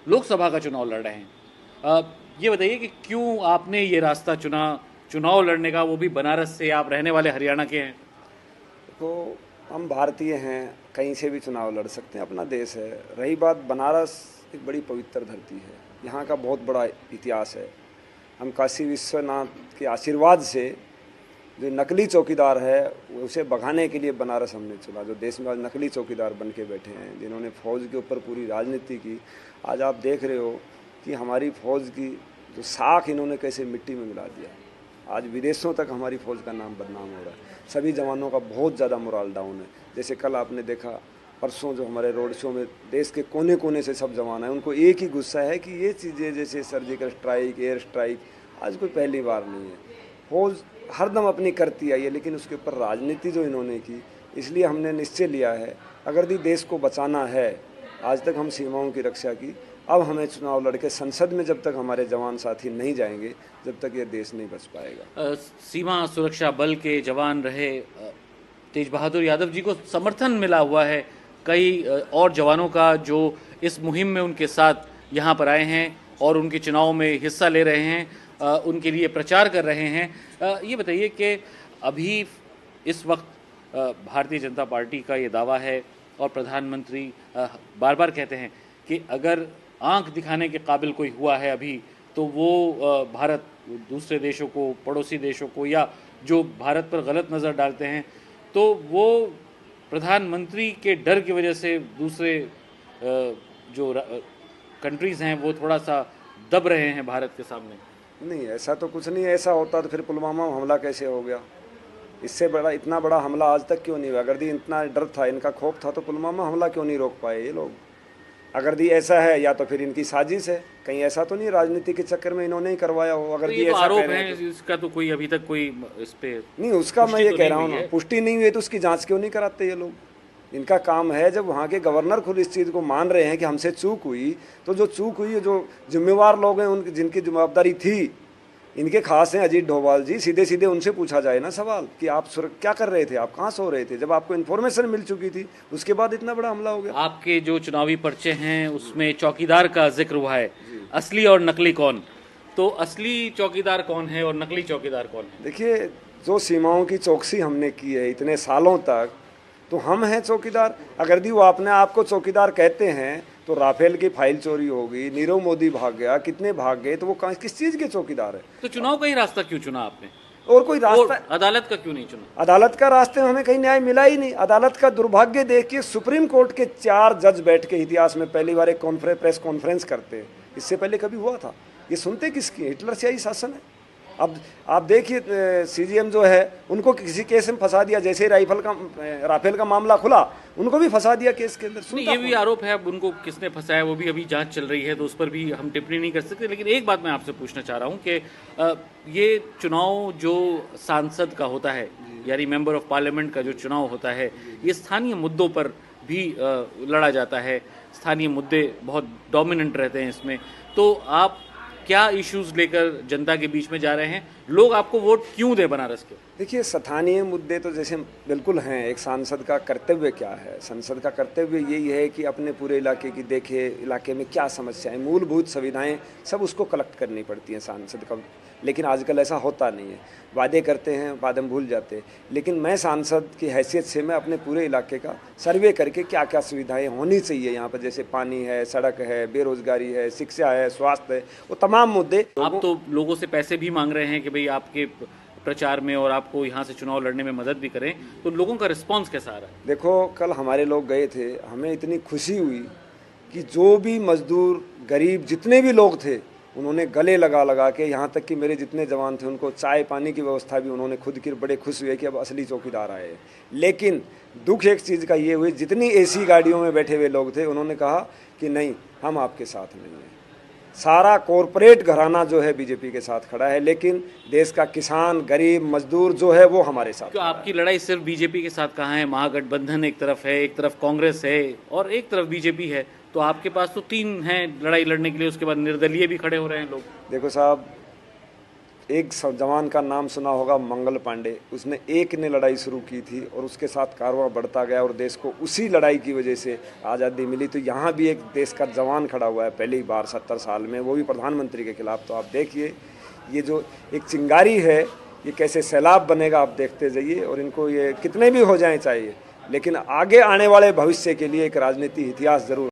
लोकसभा का चुनाव लड़ रहे हैं। ये बताइए कि क्यों आपने ये रास्ता चुना चुनाव लड़ने का, वो भी बनारस से? आप रहने वाले हरियाणा के हैं। तो हम भारतीय हैं, कहीं से भी चुनाव लड़ सकते हैं, अपना देश है। रही बात, बनारस एक बड़ी पवित्र धरती है, यहाँ का बहुत बड़ा इतिहास है। हम काशी विश्वनाथ के आशीर्वाद से जो नकली चौकीदार है उसे भगाने के लिए बनारस हमने चुना। जो देश में आज नकली चौकीदार बन के बैठे हैं, जिन्होंने फ़ौज के ऊपर पूरी राजनीति की, आज आप देख रहे हो कि हमारी फ़ौज की जो साख इन्होंने कैसे मिट्टी में मिला दिया। आज विदेशों तक हमारी फ़ौज का नाम बदनाम हो रहा है। सभी जवानों का बहुत ज़्यादा मोराल डाउन है। जैसे कल आपने देखा, परसों जो हमारे रोड शो में देश के कोने कोने से सब जवान हैं, उनको एक ही गुस्सा है कि ये चीज़ें जैसे सर्जिकल स्ट्राइक, एयर स्ट्राइक आज कोई पहली बार नहीं है। फौज हरदम अपनी करती आई है, लेकिन उसके ऊपर राजनीति जो इन्होंने की, इसलिए हमने निश्चय लिया है अगर भी देश को बचाना है, आज तक हम सीमाओं की रक्षा की, अब हमें चुनाव लड़के संसद में जब तक हमारे जवान साथी नहीं जाएंगे, जब तक ये देश नहीं बच पाएगा। सीमा सुरक्षा बल के जवान रहे तेज बहादुर यादव जी को समर्थन मिला हुआ है कई और जवानों का, जो इस मुहिम में उनके साथ यहाँ पर आए हैं और उनके चुनाव में हिस्सा ले रहे हैं, उनके लिए प्रचार कर रहे हैं। ये बताइए कि अभी इस वक्त भारतीय जनता पार्टी का ये दावा है और प्रधानमंत्री बार बार कहते हैं कि अगर आंख दिखाने के काबिल कोई हुआ है अभी, तो वो भारत दूसरे देशों को, पड़ोसी देशों को, या जो भारत पर गलत नज़र डालते हैं, तो वो प्रधानमंत्री के डर की वजह से दूसरे जो कंट्रीज़ हैं वो थोड़ा सा दब रहे हैं भारत के सामने। नहीं, ऐसा तो कुछ नहीं। ऐसा होता तो फिर पुलवामा हमला कैसे हो गया? इससे बड़ा, इतना बड़ा हमला आज तक क्यों नहीं हुआ? अगर दी इतना डर था, इनका खौफ था, तो पुलवामा हमला क्यों नहीं रोक पाए ये लोग? अगर दी ऐसा है, या तो फिर इनकी साजिश है, कहीं ऐसा तो नहीं राजनीति के चक्कर में इन्होंने ही करवाया हो। अगर दी तो ऐसा आरोप कह रहे है, हैं तो इसका तो कोई अभी तक कोई इस पे नहीं, उसका मैं ये तो कह नहीं रहा हूँ हुई ना, है। पुष्टि नहीं हुई है तो उसकी जांच क्यों नहीं कराते ये लोग? इनका काम है, जब वहाँ के गवर्नर खुद इस चीज़ को मान रहे हैं कि हमसे चूक हुई, तो जो चूक हुई है, जो जिम्मेवार लोग हैं, उनकी जिनकी जवाबदारी थी, इनके खास हैं अजीत डोभाल जी, सीधे सीधे उनसे पूछा जाए ना सवाल कि आप क्या कर रहे थे, आप कहाँ सो रहे थे, जब आपको इन्फॉर्मेशन मिल चुकी थी, उसके बाद इतना बड़ा हमला हो गया। आपके जो चुनावी पर्चे हैं उसमें चौकीदार का जिक्र हुआ है, असली और नकली कौन? तो असली चौकीदार कौन है और नकली चौकीदार कौन है? देखिए, जो सीमाओं की चौकसी हमने की है इतने सालों तक, तो हम हैं चौकीदार। अगर दी वो अपने आप को चौकीदार कहते हैं, तो राफेल की फाइल चोरी होगी, नीरव मोदी भाग गया, कितने भाग गए, तो वो किस चीज़ के चौकीदार है? तो चुनाव का ही रास्ता क्यों चुना आपने? और कोई रास्ता, अदालत का क्यों नहीं चुना? अदालत का रास्ते में हमें कहीं न्याय मिला ही नहीं। अदालत का दुर्भाग्य देखिए, सुप्रीम कोर्ट के 4 जज बैठ के इतिहास में पहली बार एक प्रेस कॉन्फ्रेंस करते हैं। इससे पहले कभी हुआ था? ये सुनते किसकी? हिटलर से ही शासन है। अब आप देखिए, सीजीएम जो है, उनको किसी केस में फंसा दिया, जैसे राफेल का मामला खुला, उनको भी फंसा दिया केस के अंदर। ये भी आरोप है, अब उनको किसने फंसाया वो भी अभी जांच चल रही है, तो उस पर भी हम टिप्पणी नहीं कर सकते। लेकिन एक बात मैं आपसे पूछना चाह रहा हूँ कि ये चुनाव जो सांसद का होता है, यानी मेंबर ऑफ पार्लियामेंट का जो चुनाव होता है, ये स्थानीय मुद्दों पर भी लड़ा जाता है। स्थानीय मुद्दे बहुत डोमिनेंट रहते हैं इसमें। तो आप क्या इश्यूज लेकर जनता के बीच में जा रहे हैं? लोग आपको वोट क्यों दे बनारस के? देखिए, स्थानीय मुद्दे तो जैसे बिल्कुल हैं। एक सांसद का कर्तव्य क्या है? सांसद का कर्तव्य यही है कि अपने पूरे इलाके की देखे, इलाके में क्या समस्याएं, मूलभूत सुविधाएं, सब उसको कलेक्ट करनी पड़ती हैं सांसद का। लेकिन आजकल ऐसा होता नहीं है, वादे करते हैं, बाद में भूल जाते हैं। लेकिन मैं सांसद की हैसियत से मैं अपने पूरे इलाके का सर्वे करके क्या क्या सुविधाएं होनी चाहिए यहाँ पर, जैसे पानी है, सड़क है, बेरोजगारी है, शिक्षा है, स्वास्थ्य है, वो तमाम मुद्दे। आप तो लोगों से पैसे भी मांग रहे हैं कि भाई आपके प्रचार में और आपको यहाँ से चुनाव लड़ने में मदद भी करें, तो लोगों का रिस्पांस कैसा आ रहा है? देखो, कल हमारे लोग गए थे, हमें इतनी खुशी हुई कि जो भी मजदूर, गरीब, जितने भी लोग थे, उन्होंने गले लगा लगा के, यहाँ तक कि मेरे जितने जवान थे उनको चाय पानी की व्यवस्था भी उन्होंने खुद की, बड़े खुश हुए कि अब असली चौकीदार आए। लेकिन दुख एक चीज़ का ये हुई, जितनी एसी गाड़ियों में बैठे हुए लोग थे, उन्होंने कहा कि नहीं, हम आपके साथ नहीं हैं। सारा कॉरपोरेट घराना जो है बीजेपी के साथ खड़ा है, लेकिन देश का किसान, गरीब, मजदूर जो है वो हमारे साथ। तो आपकी लड़ाई सिर्फ बीजेपी के साथ कहाँ है? महागठबंधन एक तरफ है, एक तरफ कांग्रेस है और एक तरफ बीजेपी है, तो आपके पास तो 3 हैं लड़ाई लड़ने के लिए। उसके बाद निर्दलीय भी खड़े हो रहे हैं लोग। देखो साहब, एक जवान का नाम सुना होगा, मंगल पांडे। उसने एक ने लड़ाई शुरू की थी और उसके साथ कारवां बढ़ता गया और देश को उसी लड़ाई की वजह से आज़ादी मिली। तो यहाँ भी एक देश का जवान खड़ा हुआ है पहली बार 70 साल में, वो भी प्रधानमंत्री के खिलाफ। तो आप देखिए ये जो एक चिंगारी है ये कैसे सैलाब बनेगा, आप देखते जाइए। और इनको ये कितने भी हो जाएं चाहिए, लेकिन आगे आने वाले भविष्य के लिए एक राजनीति इतिहास जरूर